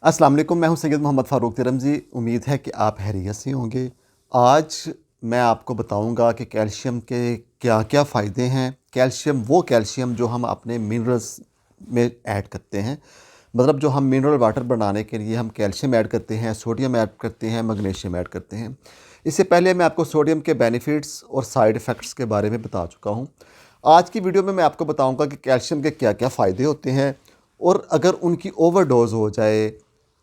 अस्सलाम वालेकुम। मैं हूं सैयद मोहम्मद फ़ारूक तिरमज़ी। उम्मीद है कि आप खैरियत से होंगे। आज मैं आपको बताऊंगा कि कैल्शियम के क्या क्या फ़ायदे हैं। कैल्शियम जो हम अपने मिनरल्स में ऐड करते हैं, मतलब जो हम मिनरल वाटर बनाने के लिए हम कैल्शियम ऐड करते हैं, सोडियम ऐड करते हैं, मैग्नीशियम ऐड करते हैं। इससे पहले मैं आपको सोडियम के बेनिफिट्स और साइड इफ़ेक्ट्स के बारे में बता चुका हूँ। आज की वीडियो में मैं आपको बताऊंगा कि कैल्शियम के क्या क्या फ़ायदे होते हैं और अगर उनकी ओवरडोज़ हो जाए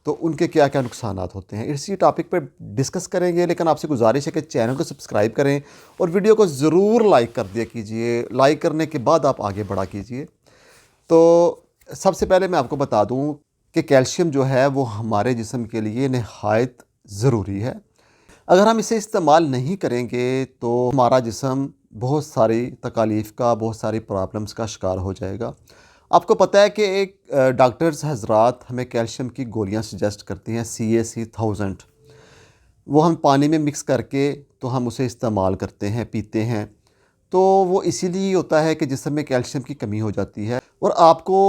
तो उनके क्या क्या नुकसानात होते हैं। इसी टॉपिक पर डिस्कस करेंगे, लेकिन आपसे गुजारिश है कि चैनल को सब्सक्राइब करें और वीडियो को ज़रूर लाइक कर दिया कीजिए। लाइक करने के बाद आप आगे बढ़ा कीजिए। तो सबसे पहले मैं आपको बता दूं कि कैल्शियम जो है वो हमारे जिस्म के लिए नहायत ज़रूरी है। अगर हम इसे इस्तेमाल नहीं करेंगे तो हमारा जिस्म बहुत सारी तकालीफ का, बहुत सारी प्रॉब्लम्स का शिकार हो जाएगा। आपको पता है कि एक डॉक्टर्स हजरात हमें कैल्शियम की गोलियां सजेस्ट करती हैं, CAC 1000। वो हम पानी में मिक्स करके तो हम उसे इस्तेमाल करते हैं, पीते हैं। तो वो इसीलिए होता है कि जिस्म में कैल्शियम की कमी हो जाती है। और आपको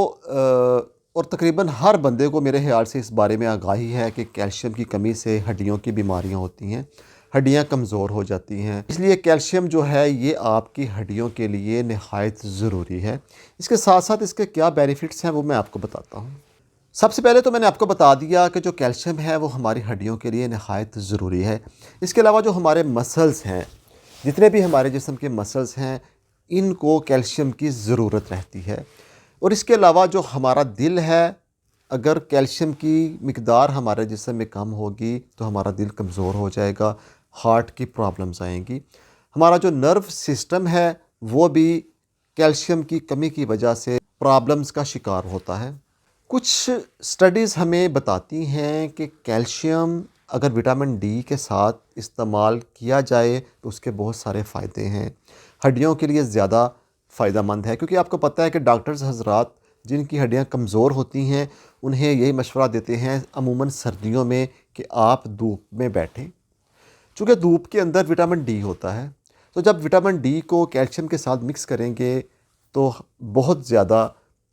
और तकरीबन हर बंदे को मेरे ख्याल से इस बारे में आगाही है कि कैल्शियम की कमी से हड्डियों की बीमारियां होती हैं, हड्डियां कमज़ोर हो जाती हैं। इसलिए कैल्शियम जो है ये आपकी हड्डियों के लिए नहायत ज़रूरी है। इसके साथ साथ इसके क्या बेनिफिट्स हैं वो मैं आपको बताता हूँ। सबसे पहले तो मैंने आपको बता दिया कि जो कैल्शियम है वो हमारी हड्डियों के लिए नहायत ज़रूरी है। इसके अलावा जो हमारे मसल्स हैं, जितने भी हमारे जिस्म के मसल्स हैं, इनको कैल्शियम की ज़रूरत रहती है। और इसके अलावा जो हमारा दिल है, अगर कैल्शियम की मिकदार हमारे जिस्म में कम होगी तो हमारा दिल कमज़ोर हो जाएगा, हार्ट की प्रॉब्लम्स आएंगी। हमारा जो नर्व सिस्टम है वो भी कैल्शियम की कमी की वजह से प्रॉब्लम्स का शिकार होता है। कुछ स्टडीज़ हमें बताती हैं कि कैल्शियम अगर विटामिन डी के साथ इस्तेमाल किया जाए तो उसके बहुत सारे फ़ायदे हैं। हड्डियों के लिए ज़्यादा फ़ायदा मंद है, क्योंकि आपको पता है कि डॉक्टर्स हजरात जिनकी हड्डियां कमज़ोर होती हैं उन्हें यही मशवरा देते हैं अमूमन सर्दियों में कि आप धूप में बैठें, चूँकि धूप के अंदर विटामिन डी होता है। तो जब विटामिन डी को कैल्शियम के साथ मिक्स करेंगे तो बहुत ज़्यादा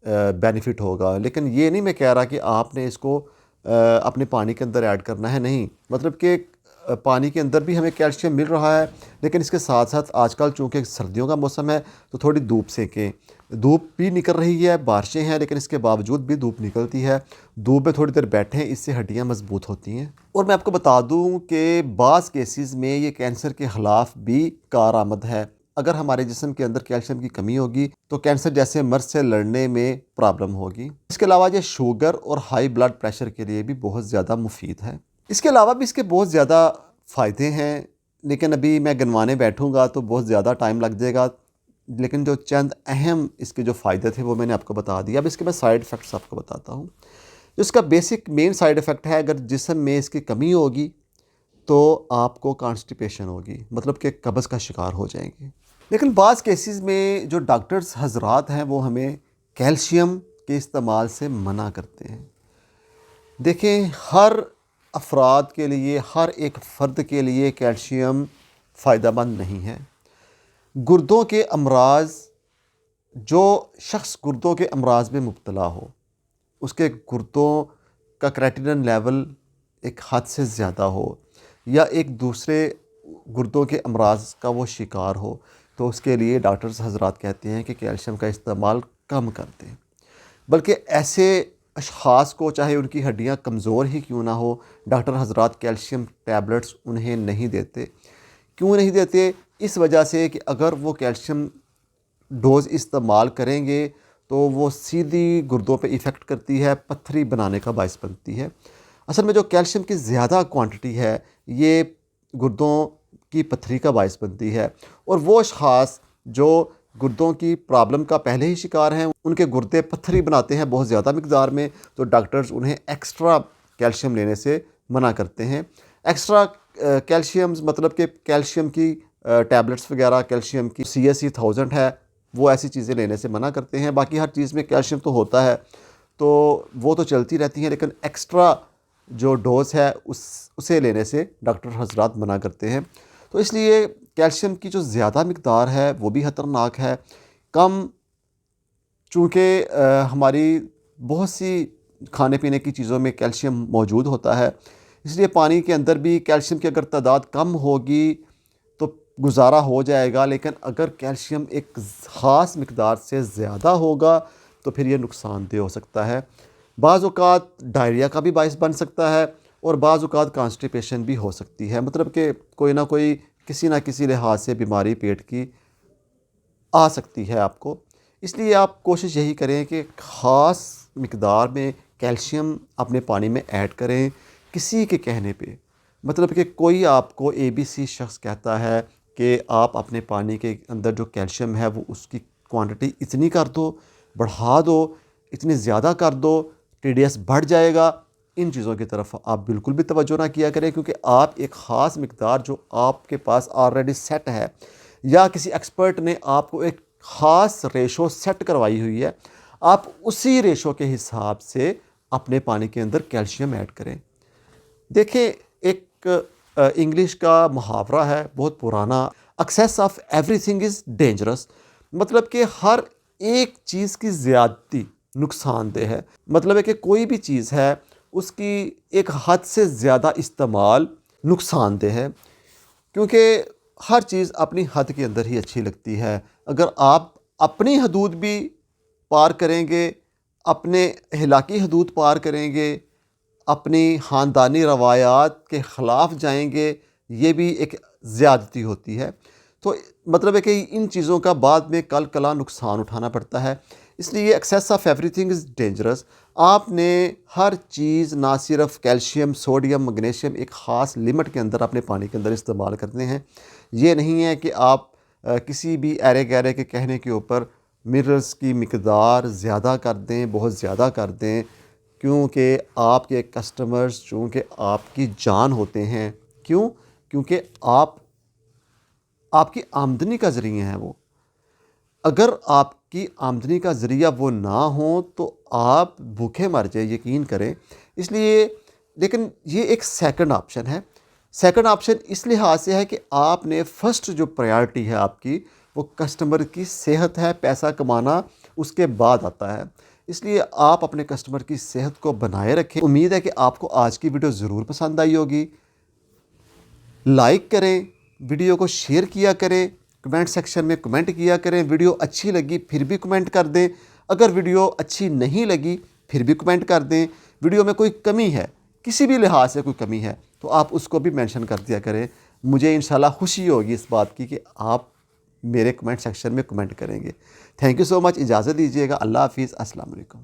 बेनिफिट होगा। लेकिन ये नहीं मैं कह रहा कि आपने इसको अपने पानी के अंदर ऐड करना है, नहीं। मतलब कि पानी के अंदर भी हमें कैल्शियम मिल रहा है, लेकिन इसके साथ साथ आजकल चूँकि सर्दियों का मौसम है तो थोड़ी धूप सेकें। धूप भी निकल रही है, बारिशें हैं, लेकिन इसके बावजूद भी धूप निकलती है। धूप में थोड़ी देर बैठें, इससे हड्डियाँ मजबूत होती हैं। और मैं आपको बता दूं कि बाज़ केसेस में ये कैंसर के ख़िलाफ़ भी कारआमद है। अगर हमारे जिस्म के अंदर कैल्शियम की कमी होगी तो कैंसर जैसे मर्ज़ से लड़ने में प्रॉब्लम होगी। इसके अलावा ये शुगर और हाई ब्लड प्रेशर के लिए भी बहुत ज़्यादा मुफीद है। इसके अलावा भी इसके बहुत ज़्यादा फ़ायदे हैं, लेकिन अभी मैं गिनवाने बैठूँगा तो बहुत ज़्यादा टाइम लग जाएगा। लेकिन जो चंद अहम इसके जो फ़ायदे थे वो मैंने आपको बता दिया। अब इसके मैं साइड इफ़ेक्ट्स आपको बताता हूँ। जो इसका बेसिक मेन साइड इफ़ेक्ट है, अगर जिस्म में इसकी कमी होगी तो आपको कॉन्स्टिपेशन होगी, मतलब कि कब्ज़ का शिकार हो जाएंगे। लेकिन बाज़ केसेस में जो डॉक्टर्स हजरात हैं वो हमें कैल्शियम के इस्तेमाल से मना करते हैं। देखें, हर अफराद के लिए, हर एक फ़र्द के लिए कैल्शियम फ़ायदेमंद नहीं है। गुर्दों के अमराज, जो शख्स गुर्दों के अमराज में मुब्तला हो, उसके गुर्दों का क्रेटिनिन लेवल एक हद से ज़्यादा हो या एक दूसरे गुर्दों के अमराज का वो शिकार हो, तो उसके लिए डॉक्टर्स हजरात कहते हैं कि कैल्शियम का इस्तेमाल कम कर दें। बल्कि ऐसे अशख़ास को, चाहे उनकी हड्डियां कमज़ोर ही क्यों ना हो, डॉक्टर हजरात कैल्शियम टैबलेट्स उन्हें नहीं देते। क्यों नहीं देते? इस वजह से कि अगर वो कैल्शियम डोज़ इस्तेमाल करेंगे तो वो सीधी गुर्दों पे इफ़ेक्ट करती है, पत्थरी बनाने का बायस बनती है। असल में जो कैल्शियम की ज़्यादा क्वांटिटी है ये गुर्दों की पत्थरी का बायस बनती है। और वो अशख़ास जो गुर्दों की प्रॉब्लम का पहले ही शिकार हैं, उनके गुर्दे पत्थरी बनाते हैं बहुत ज़्यादा मिक़दार में, तो डॉक्टर्स उन्हें एक्स्ट्रा कैल्शियम लेने से मना करते हैं। एक्स्ट्रा कैल्शियम्स मतलब कि कैल्शियम की टैबलेट्स वगैरह, कैल्शियम की CAC 1000 है, वो ऐसी चीज़ें लेने से मना करते हैं। बाकी हर चीज़ में कैल्शियम तो होता है तो वो तो चलती रहती हैं, लेकिन एक्स्ट्रा जो डोज़ है उसे लेने से डॉक्टर हजरात मना करते हैं। तो इसलिए कैल्शियम की जो ज़्यादा मिक़दार है वो भी ख़तरनाक है। कम, चूँकि हमारी बहुत सी کھانے پینے کی چیزوں میں کیلشیم موجود ہوتا ہے، اس لیے پانی کے اندر بھی کیلشیم کی اگر تعداد کم ہوگی تو گزارا ہو جائے گا، لیکن اگر کیلشیم ایک خاص مقدار سے زیادہ ہوگا تو پھر یہ نقصان دہ ہو سکتا ہے۔ بعض اوقات ڈائریا کا بھی باعث بن سکتا ہے، اور بعض اوقات کانسٹیپیشن بھی ہو سکتی ہے، مطلب کہ کوئی نہ کوئی کسی نہ کسی لحاظ سے بیماری پیٹ کی آ سکتی ہے آپ کو۔ اس لیے آپ کوشش یہی کریں کہ خاص مقدار میں کیلشیم اپنے پانی میں ایڈ کریں، کسی کے کہنے پہ، مطلب کہ کوئی آپ کو ABC شخص کہتا ہے کہ آپ اپنے پانی کے اندر جو کیلشیم ہے وہ اس کی کوانٹٹی اتنی کر دو، بڑھا دو، اتنی زیادہ کر دو، TDS بڑھ جائے گا، ان چیزوں کی طرف آپ بالکل بھی توجہ نہ کیا کریں، کیونکہ آپ ایک خاص مقدار جو آپ کے پاس آلریڈی سیٹ ہے، یا کسی ایکسپرٹ نے آپ کو ایک خاص ریشو سیٹ کروائی ہوئی ہے، آپ اسی ریشو کے حساب سے اپنے پانی کے اندر کیلشیم ایڈ کریں۔ دیکھیں، ایک انگلش کا محاورہ ہے بہت پرانا، access of every thing is dangerous, مطلب کہ ہر ایک چیز کی زیادتی نقصان دہ ہے، مطلب ہے کہ کوئی بھی چیز ہے اس کی ایک حد سے زیادہ استعمال نقصان دہ ہے، کیونکہ ہر چیز اپنی حد کے اندر ہی اچھی لگتی ہے۔ اگر آپ اپنی حدود بھی پار کریں گے، اپنے اخلاقی حدود پار کریں گے، اپنی خاندانی روایات کے خلاف جائیں گے، یہ بھی ایک زیادتی ہوتی ہے۔ تو مطلب ہے کہ ان چیزوں کا بعد میں کل کلا نقصان اٹھانا پڑتا ہے، اس لیے access of every thing is dangerous. آپ نے ہر چیز نہ صرف کیلشیم، سوڈیم، مگنیشیم ایک خاص لمٹ کے اندر اپنے پانی کے اندر استعمال کرتے ہیں۔ یہ نہیں ہے کہ آپ کسی بھی ایرے گیرے کے کہنے کے اوپر منرلز کی مقدار زیادہ کر دیں، بہت زیادہ کر دیں، کیونکہ آپ کے کسٹمرز چونکہ آپ کی جان ہوتے ہیں۔ کیوں؟ کیونکہ آپ کی آمدنی کا ذریعہ ہیں وہ۔ اگر آپ کی آمدنی کا ذریعہ وہ نہ ہوں تو آپ بھوکے مر جائیں، یقین کریں۔ اس لیے لیکن یہ ایک سیکنڈ آپشن ہے۔ سیکنڈ آپشن اس لحاظ سے ہے کہ آپ نے فرسٹ جو پرائیورٹی ہے آپ کی، وہ کسٹمر کی صحت ہے، پیسہ کمانا اس کے بعد آتا ہے۔ اس لیے آپ اپنے کسٹمر کی صحت کو بنائے رکھیں۔ امید ہے کہ آپ کو آج کی ویڈیو ضرور پسند آئی ہوگی۔ لائک کریں، ویڈیو کو شیئر کیا کریں، کمنٹ سیکشن میں کمنٹ کیا کریں۔ ویڈیو اچھی لگی پھر بھی کمنٹ کر دیں، اگر ویڈیو اچھی نہیں لگی پھر بھی کمنٹ کر دیں۔ ویڈیو میں کوئی کمی ہے، کسی بھی لحاظ سے کوئی کمی ہے تو آپ اس کو بھی مینشن کر دیا کریں۔ مجھے انشاءاللہ خوشی ہوگی اس بات کی کہ آپ میرے کمنٹ سیکشن میں کمنٹ کریں گے۔ تھینک یو سو مچ، اجازت دیجیے گا۔ اللہ حافظ، السلام علیکم۔